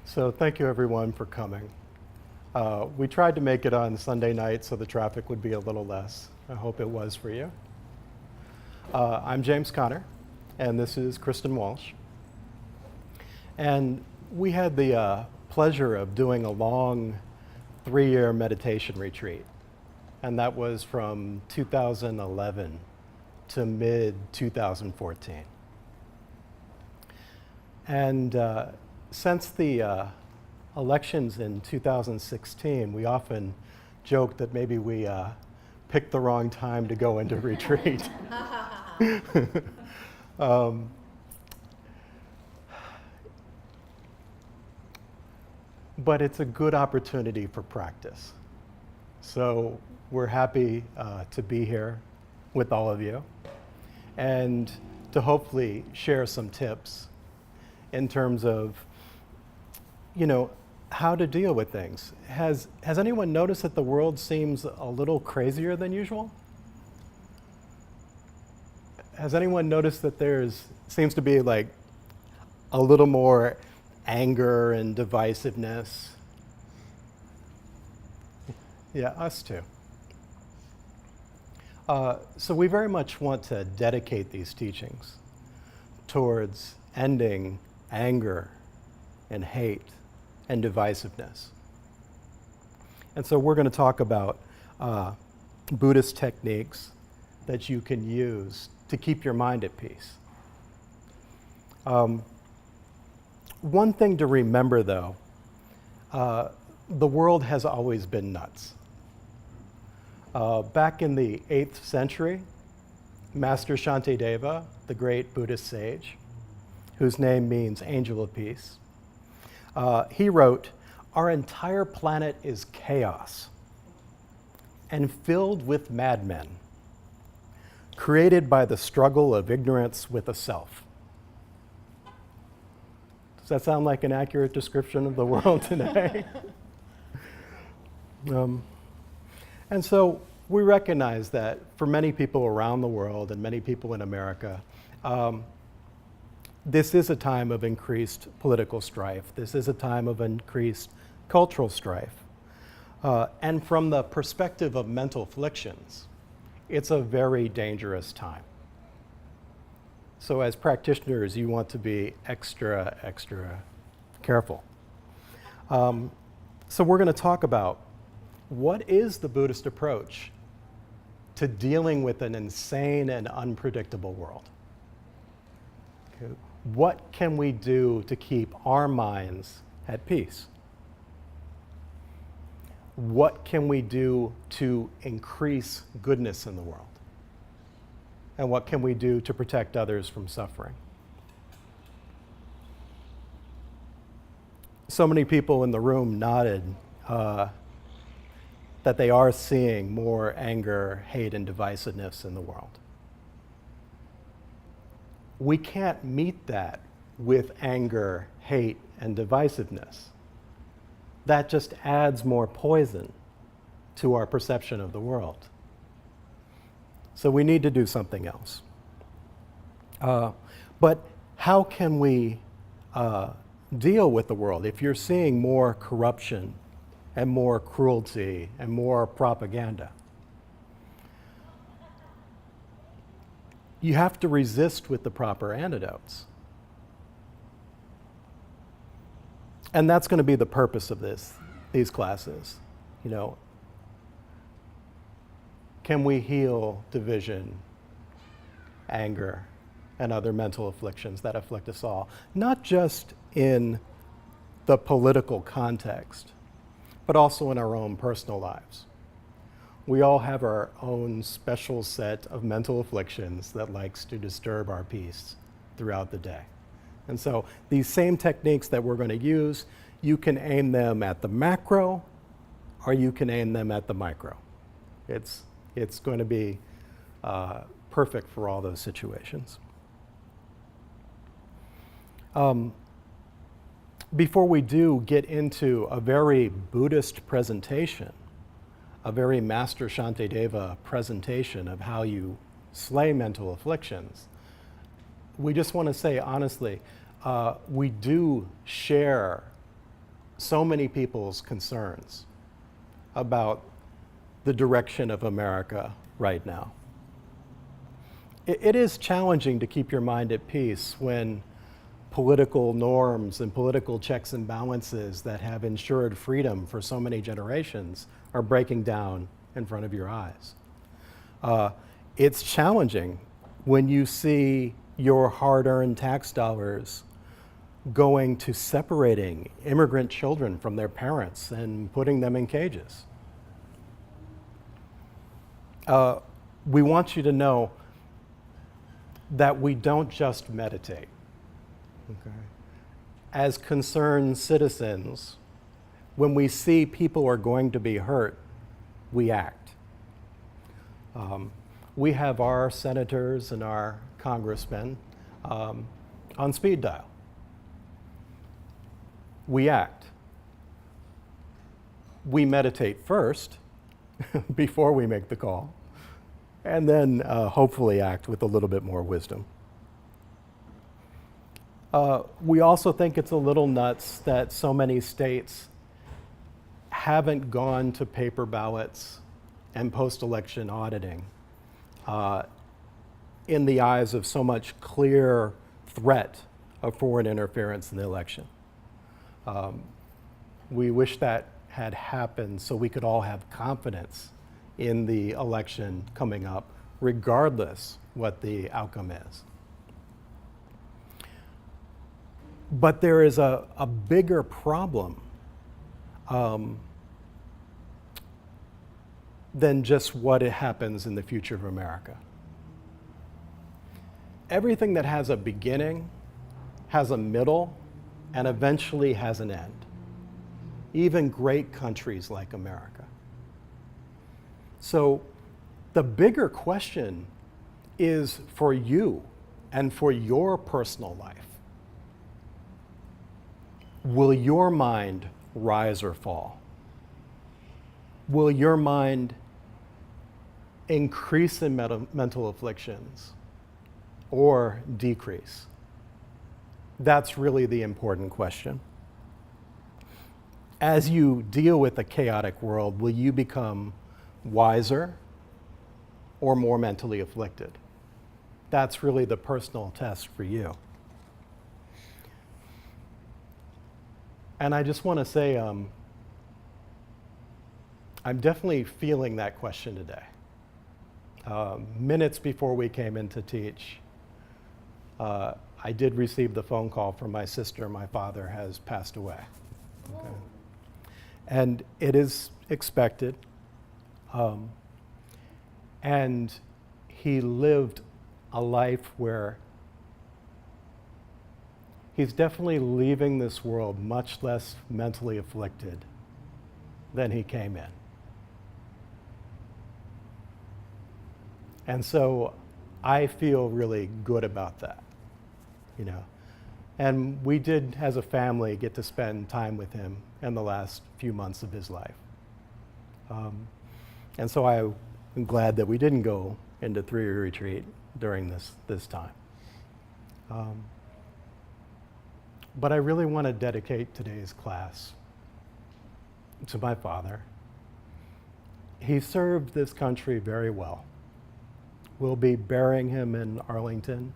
So thank you everyone for coming. We tried to make it on Sunday night so the traffic would be a little less. I hope it was for you. I'm James Connor, and this is Kristin Walsh. And we had the pleasure of doing a long 3-year meditation retreat. And that was from 2011 to mid-2014. And since the elections in 2016, we often joke that maybe we picked the wrong time to go into retreat. But it's a good opportunity for practice. So we're happy to be here with all of you and to hopefully share some tips in terms of, how to deal with things. Has anyone noticed that the world seems a little crazier than usual? Has anyone noticed that seems to be like a little more anger and divisiveness? Yeah, us too. So we very much want to dedicate these teachings towards ending anger and hate and divisiveness. And so we're going to talk about Buddhist techniques that you can use to keep your mind at peace. One thing to remember though, the world has always been nuts. Back in the 8th century, Master Shantideva, the great Buddhist sage, whose name means angel of peace, he wrote, "Our entire planet is chaos and filled with madmen, created by the struggle of ignorance with a self." Does that sound like an accurate description of the world today? And so we recognize that for many people around the world and many people in America, this is a time of increased political strife. This is a time of increased cultural strife. And from the perspective of mental afflictions, it's a very dangerous time. So as practitioners, you want to be extra, extra careful. So we're going to talk about what is the Buddhist approach to dealing with an insane and unpredictable world. Okay. What can we do to keep our minds at peace? What can we do to increase goodness in the world? And what can we do to protect others from suffering? So many people in the room nodded that they are seeing more anger, hate, and divisiveness in the world. We can't meet that with anger, hate, and divisiveness. That just adds more poison to our perception of the world. So we need to do something else. But how can we deal with the world if you're seeing more corruption and more cruelty and more propaganda? You have to resist with the proper antidotes. And that's going to be the purpose of these classes. Can we heal division, anger, and other mental afflictions that afflict us all? Not just in the political context, but also in our own personal lives. We all have our own special set of mental afflictions that likes to disturb our peace throughout the day. And so these same techniques that we're going to use, you can aim them at the macro or you can aim them at the micro. It's going to be perfect for all those situations. Before we do get into a very Buddhist presentation, a very Master Shantideva presentation of how you slay mental afflictions, we just want to say honestly, we do share so many people's concerns about the direction of America right now. It is challenging to keep your mind at peace when political norms and political checks and balances that have ensured freedom for so many generations are breaking down in front of your eyes. It's challenging when you see your hard-earned tax dollars going to separating immigrant children from their parents and putting them in cages. We want you to know that we don't just meditate. Okay. As concerned citizens, when we see people are going to be hurt, we act. We have our senators and our congressmen on speed dial. We act. We meditate first before we make the call, and then hopefully act with a little bit more wisdom. We also think it's a little nuts that so many states haven't gone to paper ballots and post-election auditing in the eyes of so much clear threat of foreign interference in the election. We wish that had happened so we could all have confidence in the election coming up, regardless what the outcome is. But there is a bigger problem than just what happens in the future of America. Everything that has a beginning, has a middle, and eventually has an end. Even great countries like America. So the bigger question is for you and for your personal life. Will your mind rise or fall? Will your mind increase in mental afflictions or decrease? That's really the important question. As you deal with a chaotic world, will you become wiser or more mentally afflicted? That's really the personal test for you. And I just want to say, I'm definitely feeling that question today. Minutes before we came in to teach, I did receive the phone call from my sister. My father has passed away. Okay. And it is expected. And he lived a life where he's definitely leaving this world much less mentally afflicted than he came in. And so I feel really good about that, you know. And we did, as a family, get to spend time with him in the last few months of his life. And so I'm glad that we didn't go into three-year retreat during this time. But I really want to dedicate today's class to my father. He served this country very well. We'll be burying him in Arlington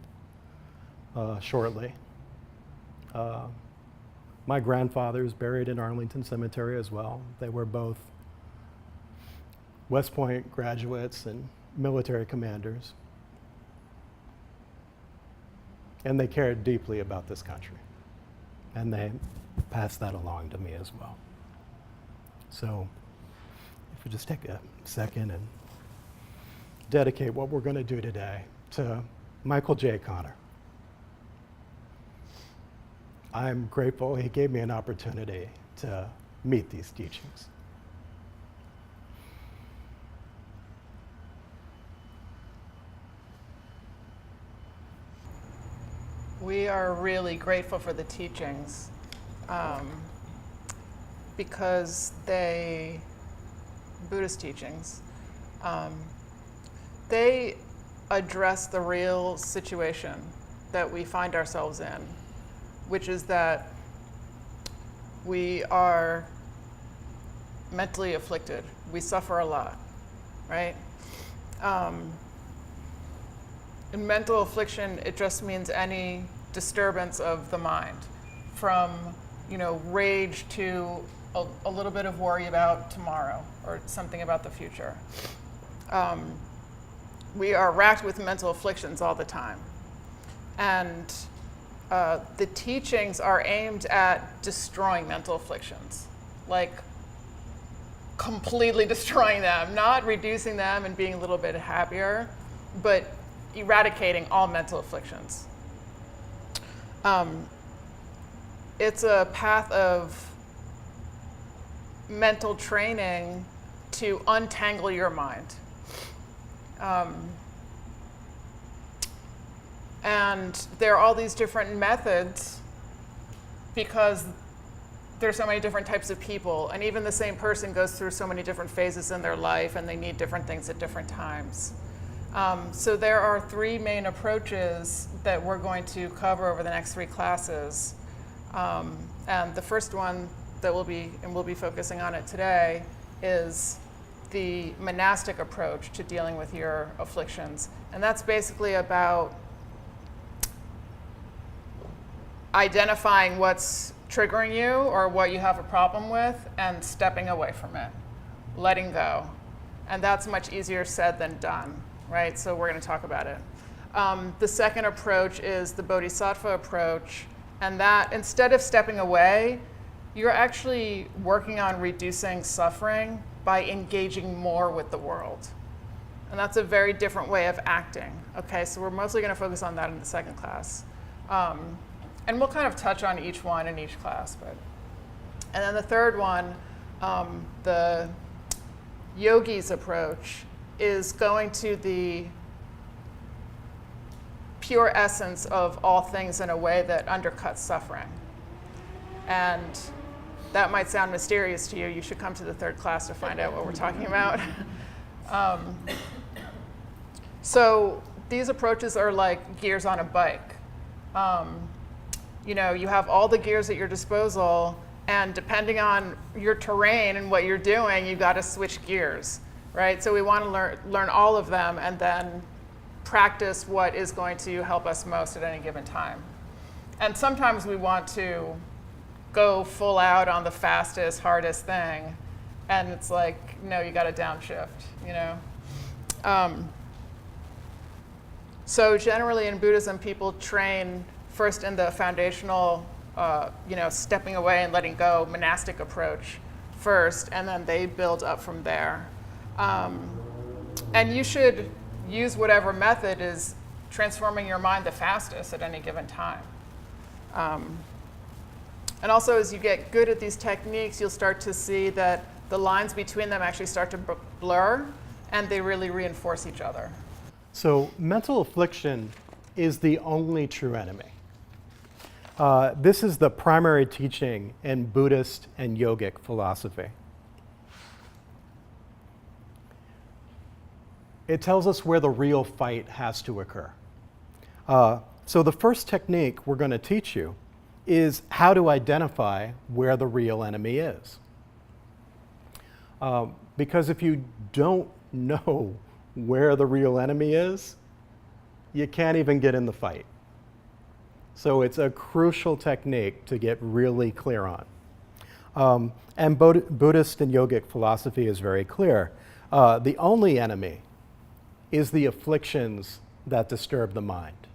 shortly. My grandfather's buried in Arlington Cemetery as well. They were both West Point graduates and military commanders. And they cared deeply about this country. And they passed that along to me as well. So if we just take a second and dedicate what we're going to do today to Michael J. Connor. I'm grateful he gave me an opportunity to meet these teachings. We are really grateful for the teachings because Buddhist teachings, they address the real situation that we find ourselves in, which is that we are mentally afflicted. We suffer a lot, right? In mental affliction, it just means any disturbance of the mind, from rage to a little bit of worry about tomorrow or something about the future. We are racked with mental afflictions all the time. And the teachings are aimed at destroying mental afflictions, like completely destroying them, not reducing them and being a little bit happier, but eradicating all mental afflictions. It's a path of mental training to untangle your mind. And there are all these different methods because there's so many different types of people, and even the same person goes through so many different phases in their life, and they need different things at different times. So there are three main approaches that we're going to cover over the next 3 classes. And the first one that we'll be focusing on it today is the monastic approach to dealing with your afflictions. And that's basically about identifying what's triggering you or what you have a problem with and stepping away from it, letting go. And that's much easier said than done, right? So we're going to talk about it. The second approach is the Bodhisattva approach, and that instead of stepping away, you're actually working on reducing suffering by engaging more with the world. And that's a very different way of acting. Okay, so we're mostly going to focus on that in the second class. And we'll kind of touch on each one in each class. And then the third one, the yogi's approach, is going to the pure essence of all things in a way that undercuts suffering. And that might sound mysterious to you. You should come to the third class to find out what we're talking about. So these approaches are like gears on a bike. You have all the gears at your disposal, and depending on your terrain and what you're doing, you've got to switch gears, right? So we want to learn all of them and then practice what is going to help us most at any given time. And sometimes we want to go full out on the fastest, hardest thing, and it's like, no, you got to downshift, So generally in Buddhism, people train first in the foundational, stepping away and letting go, monastic approach first, and then they build up from there. And you should use whatever method is transforming your mind the fastest at any given time. And also, as you get good at these techniques, you'll start to see that the lines between them actually start to blur, and they really reinforce each other. So mental affliction is the only true enemy. This is the primary teaching in Buddhist and yogic philosophy. It tells us where the real fight has to occur. So the first technique we're going to teach you is how to identify where the real enemy is. Because if you don't know where the real enemy is, you can't even get in the fight. So it's a crucial technique to get really clear on. And Buddhist and yogic philosophy is very clear. The only enemy is the afflictions that disturb the mind,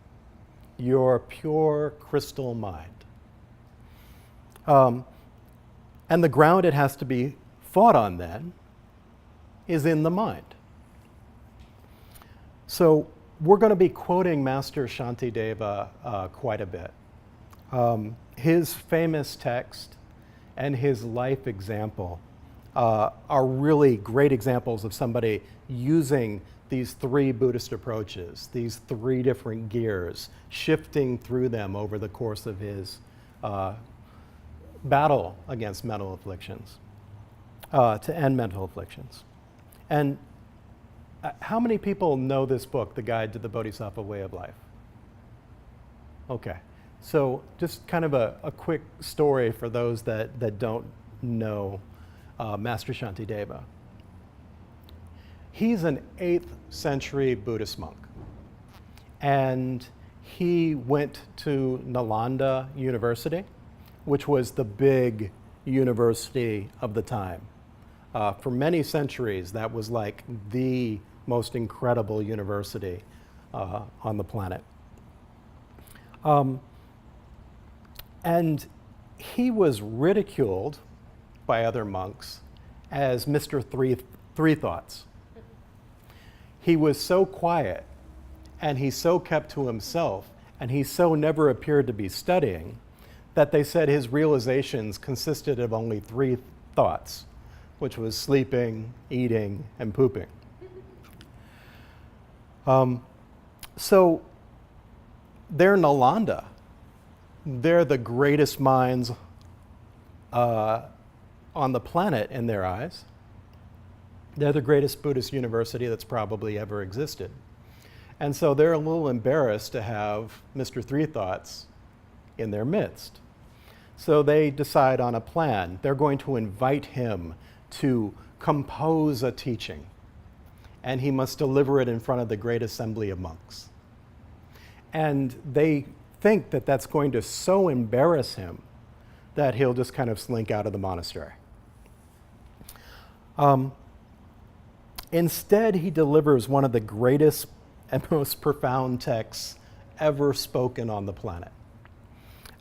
your pure crystal mind. And the ground it has to be fought on then is in the mind. So we're going to be quoting Master Shantideva quite a bit. His famous text and his life example are really great examples of somebody using these 3 Buddhist approaches, these 3 different gears, shifting through them over the course of his battle against mental afflictions, to end mental afflictions. And how many people know this book, The Guide to the Bodhisattva Way of Life? Okay. So just kind of a quick story for those that don't know Master Shantideva. He's an 8th century Buddhist monk. And he went to Nalanda University, which was the big university of the time. For many centuries, that was like the most incredible university on the planet. And he was ridiculed by other monks as Mr. Three Thoughts. He was so quiet, and he so kept to himself, and he so never appeared to be studying, that they said his realizations consisted of only 3 thoughts, which was sleeping, eating, and pooping. So they're Nalanda. They're the greatest minds on the planet in their eyes. They're the greatest Buddhist university that's probably ever existed. And so they're a little embarrassed to have Mr. Three Thoughts in their midst. So they decide on a plan. They're going to invite him to compose a teaching, and he must deliver it in front of the great assembly of monks. And they think that that's going to so embarrass him that he'll just kind of slink out of the monastery. Instead, he delivers one of the greatest and most profound texts ever spoken on the planet.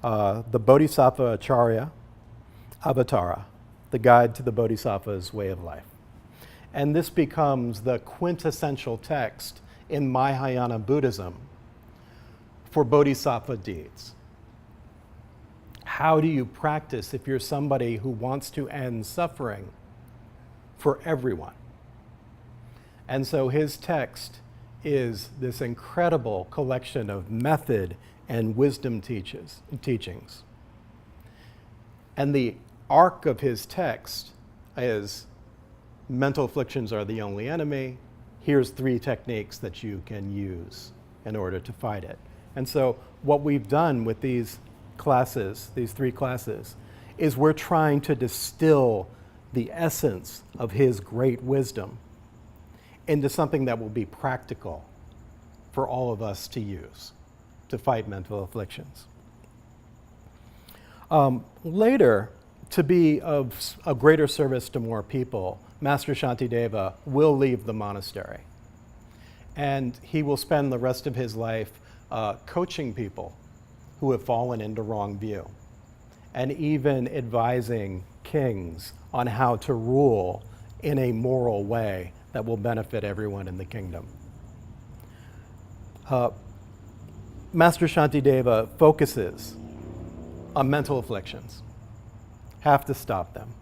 The Bodhisattva Acharya Avatara, the guide to the Bodhisattva's way of life. And this becomes the quintessential text in Mahayana Buddhism for Bodhisattva deeds. How do you practice if you're somebody who wants to end suffering for everyone? And so his text is this incredible collection of method and wisdom teachings. And the arc of his text is mental afflictions are the only enemy. Here's 3 techniques that you can use in order to fight it. And so what we've done with these classes, these 3 classes, is we're trying to distill the essence of his great wisdom into something that will be practical for all of us to use to fight mental afflictions. Later, to be of a greater service to more people, Master Shantideva will leave the monastery. And he will spend the rest of his life coaching people who have fallen into wrong view, and even advising kings on how to rule in a moral way that will benefit everyone in the kingdom. Master Shantideva focuses on mental afflictions. Have to stop them.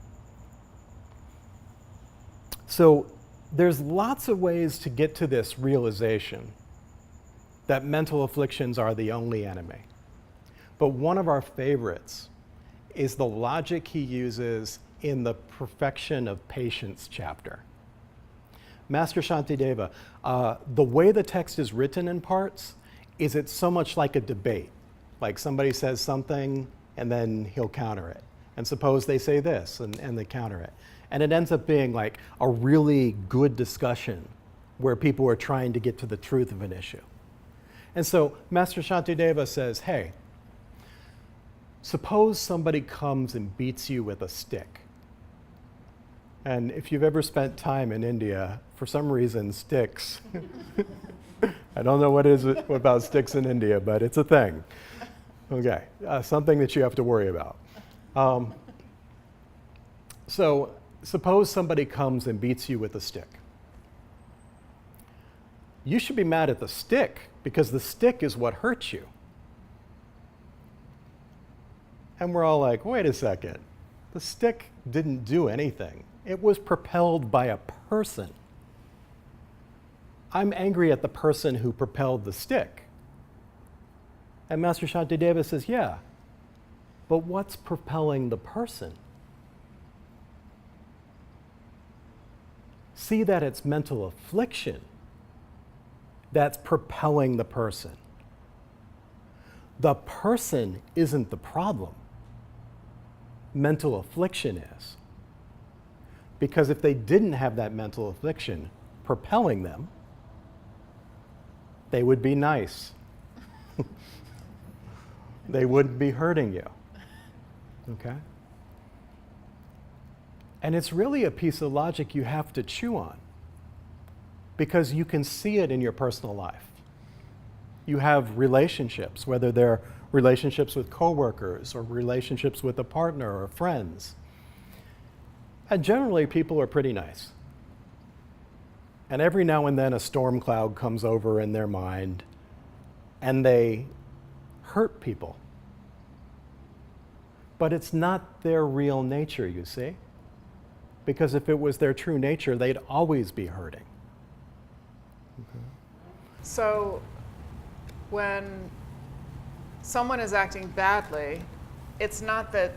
So there's lots of ways to get to this realization that mental afflictions are the only enemy. But one of our favorites is the logic he uses in the Perfection of Patience chapter. Master Shantideva, the way the text is written in parts is it's so much like a debate. Like somebody says something and then he'll counter it. And suppose they say this and they counter it. And it ends up being like a really good discussion where people are trying to get to the truth of an issue. And so Master Shantideva says, hey, suppose somebody comes and beats you with a stick. And if you've ever spent time in India, for some reason, sticks, I don't know what about sticks in India, but it's a thing. Okay, something that you have to worry about. So suppose somebody comes and beats you with a stick. You should be mad at the stick because the stick is what hurts you. And we're all like, wait a second. The stick didn't do anything. It was propelled by a person. I'm angry at the person who propelled the stick. And Master Shantideva says, yeah, but what's propelling the person? See that it's mental affliction that's propelling the person. The person isn't the problem. Mental affliction is. Because if they didn't have that mental affliction propelling them, they would be nice. They wouldn't be hurting you. Okay? And it's really a piece of logic you have to chew on, because you can see it in your personal life. You have relationships, whether they're relationships with coworkers or relationships with a partner or friends. And generally, people are pretty nice. And every now and then a storm cloud comes over in their mind and they hurt people. But it's not their real nature, you see? Because if it was their true nature, they'd always be hurting. Okay. So when someone is acting badly, it's not that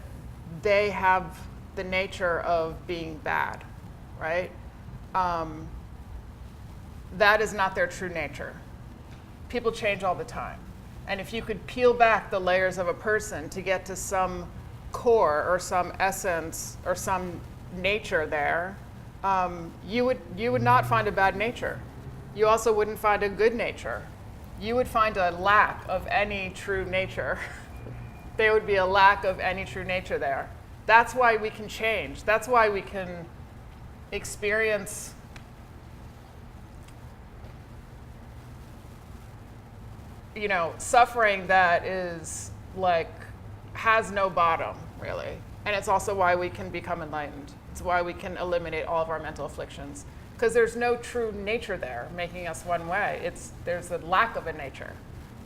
they have the nature of being bad, right? That is not their true nature. People change all the time. And if you could peel back the layers of a person to get to some core or some essence or some nature there, you would not find a bad nature. You also wouldn't find a good nature. You would find a lack of any true nature. There would be a lack of any true nature there. That's why we can change. That's why we can experience suffering that is has no bottom, really. And it's also why we can become enlightened. It's why we can eliminate all of our mental afflictions. Because there's no true nature there making us one way. There's a lack of a nature,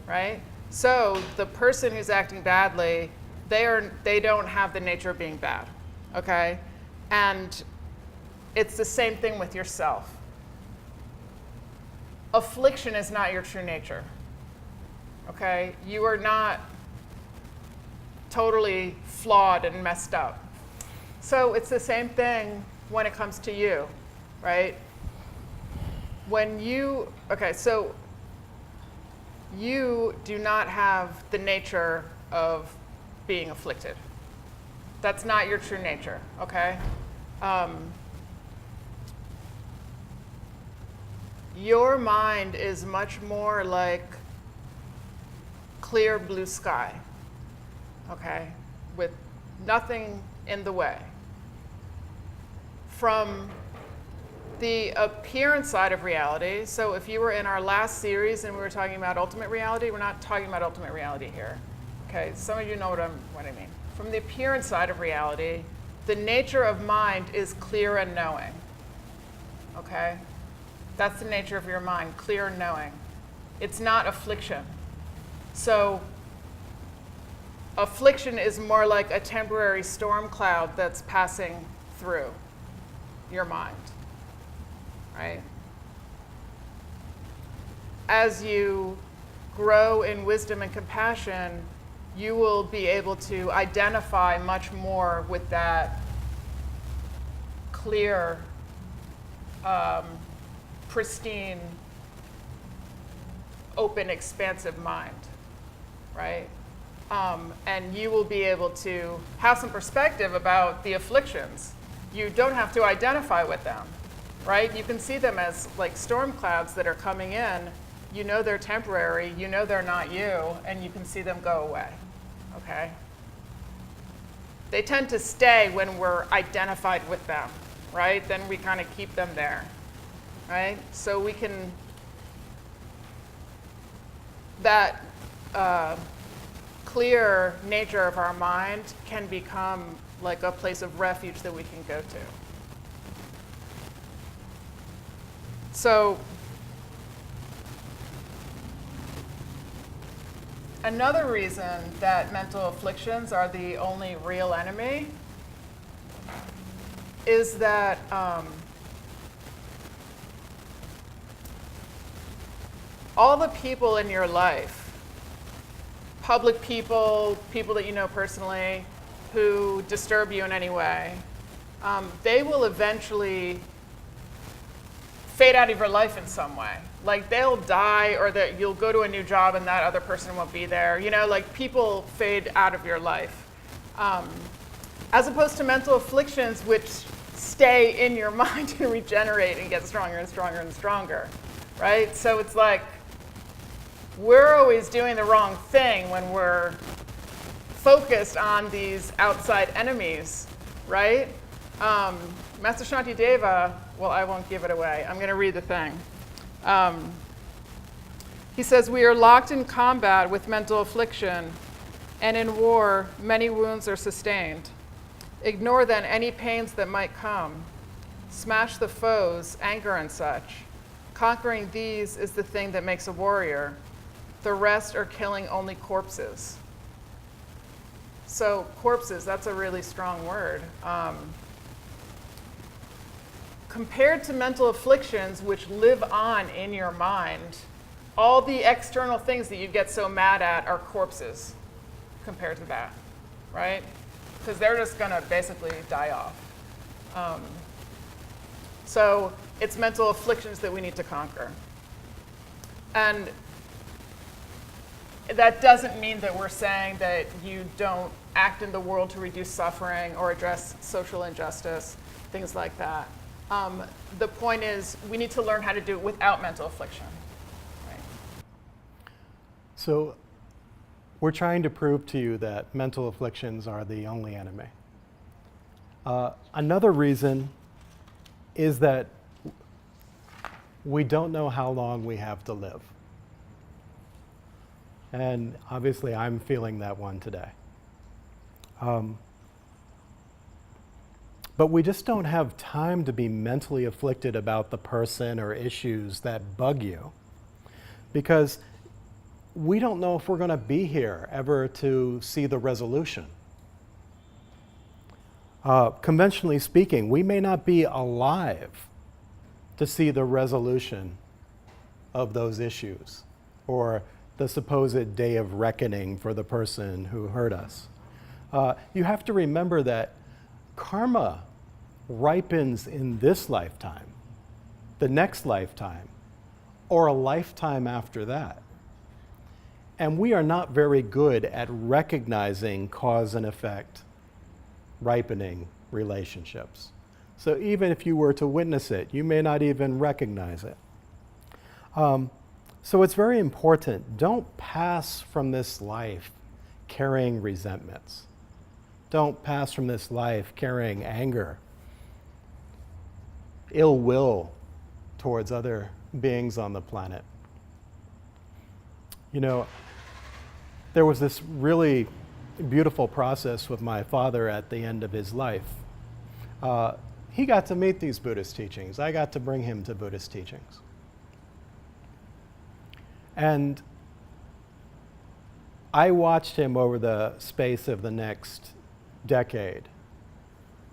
right? So the person who's acting badly, they don't have the nature of being bad, okay? And it's the same thing with yourself. Affliction is not your true nature, okay? You are not totally flawed and messed up. So it's the same thing when it comes to you, right? So you do not have the nature of being afflicted. That's not your true nature, okay? Your mind is much more like clear blue sky, okay? With nothing in the way. From the appearance side of reality, so if you were in our last series and we were talking about ultimate reality, we're not talking about ultimate reality here. Okay, some of you know what I mean. From the appearance side of reality, the nature of mind is clear and knowing. Okay? That's the nature of your mind, clear and knowing. It's not affliction. So affliction is more like a temporary storm cloud that's passing through your mind. Right? As you grow in wisdom and compassion, you will be able to identify much more with that clear, pristine, open, expansive mind, right? And you will be able to have some perspective about the afflictions. You don't have to identify with them. Right? You can see them as like storm clouds that are coming in. You know they're temporary, you know they're not you, and you can see them go away, okay? They tend to stay when we're identified with them, right? Then we kind of keep them there, right? So we can, that clear nature of our mind can become like a place of refuge that we can go to. So another reason that mental afflictions are the only real enemy is that all the people in your life, public people, people that you know personally, who disturb you in any way, they will eventually fade out of your life in some way, Like they'll die, or that you'll go to a new job and that other person won't be there. You know, like people fade out of your life. As opposed to mental afflictions, which stay in your mind and regenerate and get stronger and stronger and stronger, right? So it's like we're always doing the wrong thing when we're focused on these outside enemies, right? Master Shantideva, well, I won't give it away. I'm going to read the thing. He says, "We are locked in combat with mental affliction, and in war, many wounds are sustained. Ignore then any pains that might come. Smash the foes, anger and such. Conquering these is the thing that makes a warrior. The rest are killing only corpses." So corpses, that's a really strong word. Compared to mental afflictions, which live on in your mind, all the external things that you get so mad at are corpses compared to that, right? Because they're just going to basically die off. So it's mental afflictions that we need to conquer. And that doesn't mean that we're saying that you don't act in the world to reduce suffering or address social injustice, things like that. The point is we need to learn how to do it without mental affliction. Right? So we're trying to prove to you that mental afflictions are the only enemy. Another reason is that we don't know how long we have to live. And obviously I'm feeling that one today. But we just don't have time to be mentally afflicted about the person or issues that bug you, because we don't know if we're going to be here ever to see the resolution. Conventionally speaking, we may not be alive to see the resolution of those issues or the supposed day of reckoning for the person who hurt us. You have to remember that karma ripens in this lifetime, the next lifetime, or a lifetime after that. And we are not very good at recognizing cause and effect ripening relationships. So even if you were to witness it, you may not even recognize it. So it's very important. Don't pass from this life carrying resentments. Don't pass from this life carrying anger, ill will towards other beings on the planet. You know, there was this really beautiful process with my father at the end of his life. He got to meet these Buddhist teachings. I got to bring him to Buddhist teachings. And I watched him over the space of the next decade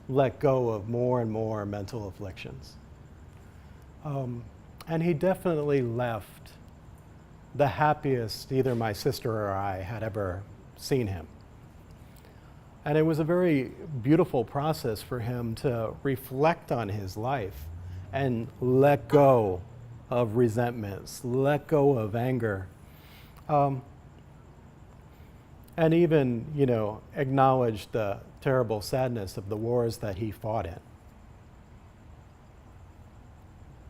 let go of more and more mental afflictions. And he definitely left the happiest either my sister or I had ever seen him. And it was a very beautiful process for him to reflect on his life and let go of resentments, let go of anger, and even, you know, acknowledge the terrible sadness of the wars that he fought in,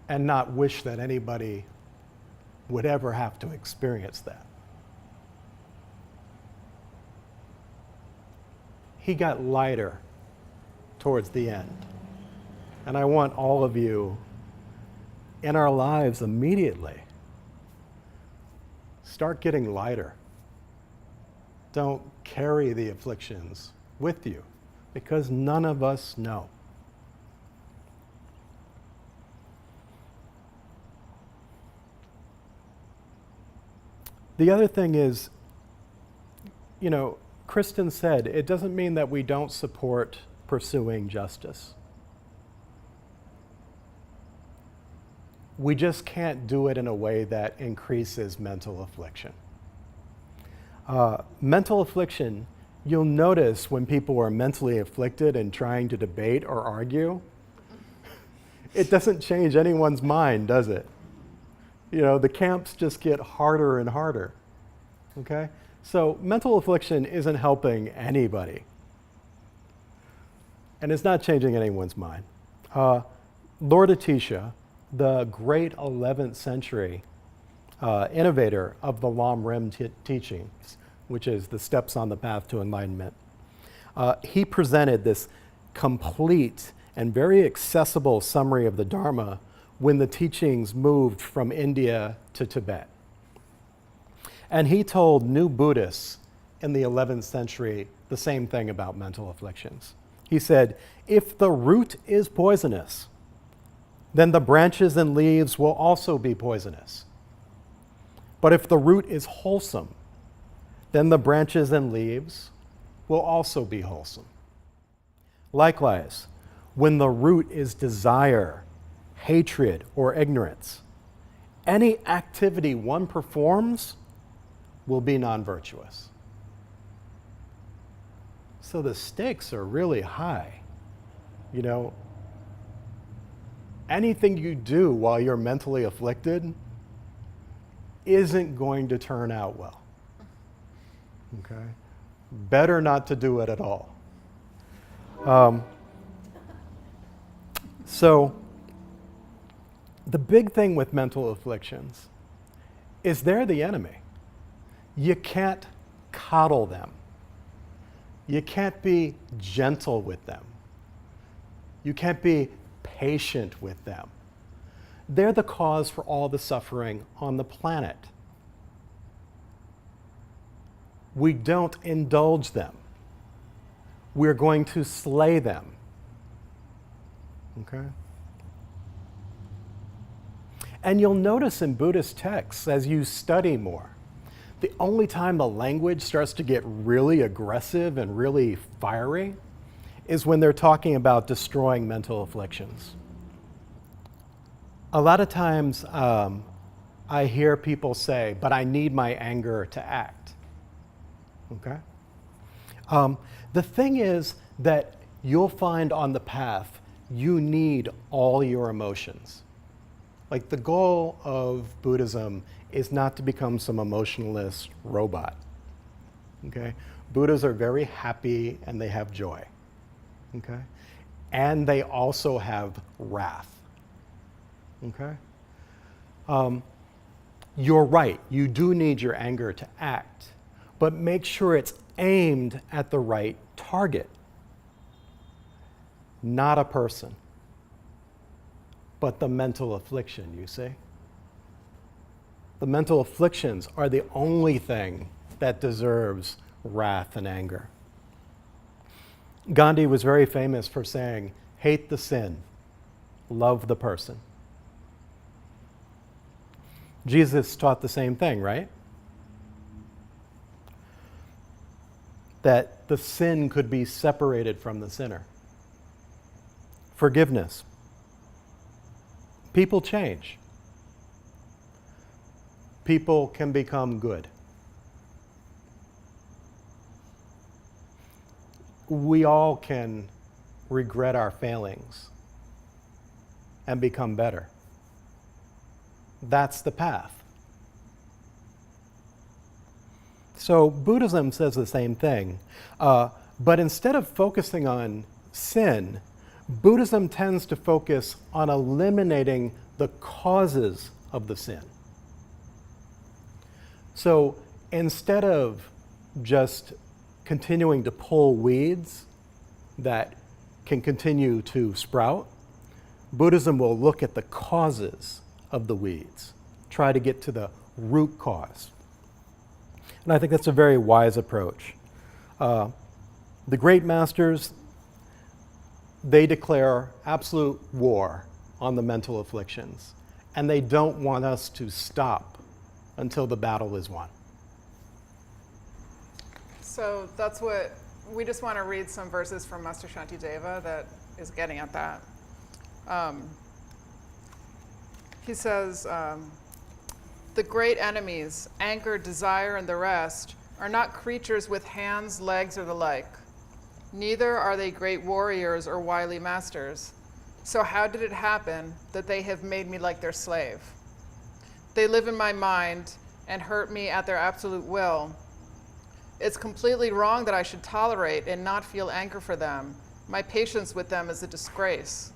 and not wish that anybody would ever have to experience that. He got lighter towards the end. And I want all of you in our lives immediately, start getting lighter. Don't carry the afflictions with you, because none of us know. The other thing is, you know, Kristin said, it doesn't mean that we don't support pursuing justice. We just can't do it in a way that increases mental affliction. Mental affliction, you'll notice when people are mentally afflicted and trying to debate or argue, it doesn't change anyone's mind, does it? The camps just get harder and harder. Okay? So mental affliction isn't helping anybody. And it's not changing anyone's mind. Lord Atisha, the great 11th century innovator of the Lam Rim teachings, which is the steps on the path to enlightenment, he presented this complete and very accessible summary of the Dharma when the teachings moved from India to Tibet. And he told new Buddhists in the 11th century the same thing about mental afflictions. He said, if the root is poisonous, then the branches and leaves will also be poisonous. But if the root is wholesome, then the branches and leaves will also be wholesome. Likewise, when the root is desire, hatred, or ignorance, any activity one performs will be non-virtuous. So the stakes are really high. Anything you do while you're mentally afflicted isn't going to turn out well. Okay? Better not to do it at all. So the big thing with mental afflictions is they're the enemy. You can't coddle them. You can't be gentle with them. You can't be patient with them. They're the cause for all the suffering on the planet. We don't indulge them. We're going to slay them. Okay? And you'll notice in Buddhist texts, as you study more, the only time the language starts to get really aggressive and really fiery is when they're talking about destroying mental afflictions. A lot of times I hear people say, but I need my anger to act. Okay? The thing is that you'll find on the path, you need all your emotions. Like the goal of Buddhism is not to become some emotionless robot. Okay? Buddhas are very happy and they have joy. Okay? And they also have wrath. Okay? You're right, you do need your anger to act, but make sure it's aimed at the right target. Not a person, but the mental affliction, you see? The mental afflictions are the only thing that deserves wrath and anger. Gandhi was very famous for saying, hate the sin, love the person. Jesus taught the same thing, right? That the sin could be separated from the sinner. Forgiveness. People change. People can become good. We all can regret our failings and become better. That's the path. So Buddhism says the same thing, but instead of focusing on sin, Buddhism tends to focus on eliminating the causes of the sin. So instead of just continuing to pull weeds that can continue to sprout, Buddhism will look at the causes of the weeds, try to get to the root cause. And I think that's a very wise approach. The great masters, they declare absolute war on the mental afflictions, and they don't want us to stop until the battle is won. So that's what, we just want to read some verses from Master Shantideva that is getting at that. He says, the great enemies, anger, desire, and the rest, are not creatures with hands, legs, or the like. Neither are they great warriors or wily masters. So how did it happen that they have made me like their slave? They live in my mind and hurt me at their absolute will. It's completely wrong that I should tolerate and not feel anger for them. My patience with them is a disgrace.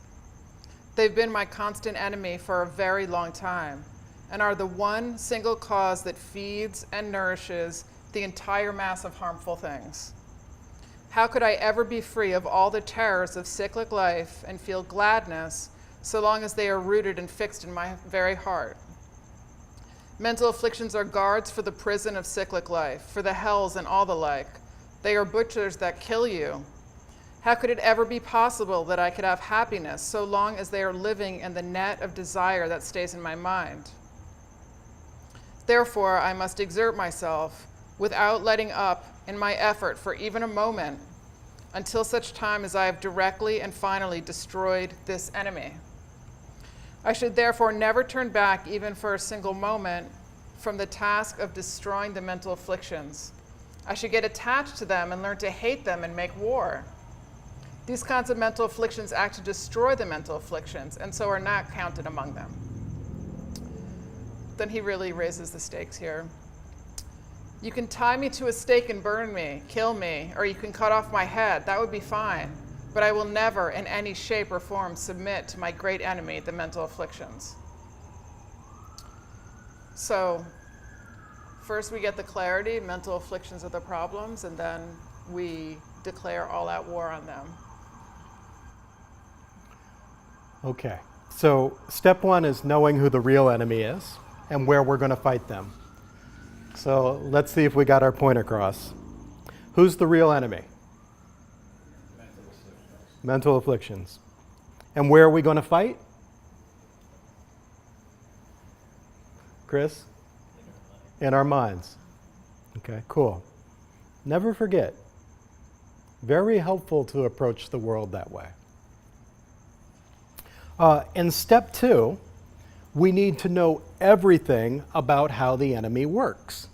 They've been my constant enemy for a very long time and are the one single cause that feeds and nourishes the entire mass of harmful things. How could I ever be free of all the terrors of cyclic life and feel gladness so long as they are rooted and fixed in my very heart? Mental afflictions are guards for the prison of cyclic life, for the hells and all the like. They are butchers that kill you. How could it ever be possible that I could have happiness so long as they are living in the net of desire that stays in my mind? Therefore, I must exert myself without letting up in my effort for even a moment until such time as I have directly and finally destroyed this enemy. I should therefore never turn back even for a single moment from the task of destroying the mental afflictions. I should get attached to them and learn to hate them and make war. These kinds of mental afflictions act to destroy the mental afflictions and so are not counted among them. Then he really raises the stakes here. You can tie me to a stake and burn me, kill me, or you can cut off my head. That would be fine. But I will never, in any shape or form, submit to my great enemy, the mental afflictions. So, first we get the clarity, mental afflictions are the problems, and then we declare all-out war on them. Okay, so step one is knowing who the real enemy is and where we're going to fight them. So let's see if we got our point across. Who's the real enemy? Mental afflictions. And where are we going to fight? Chris? In our minds. Okay, cool. Never forget. Very helpful to approach the world that way. In step two, we need to know everything about how the enemy works.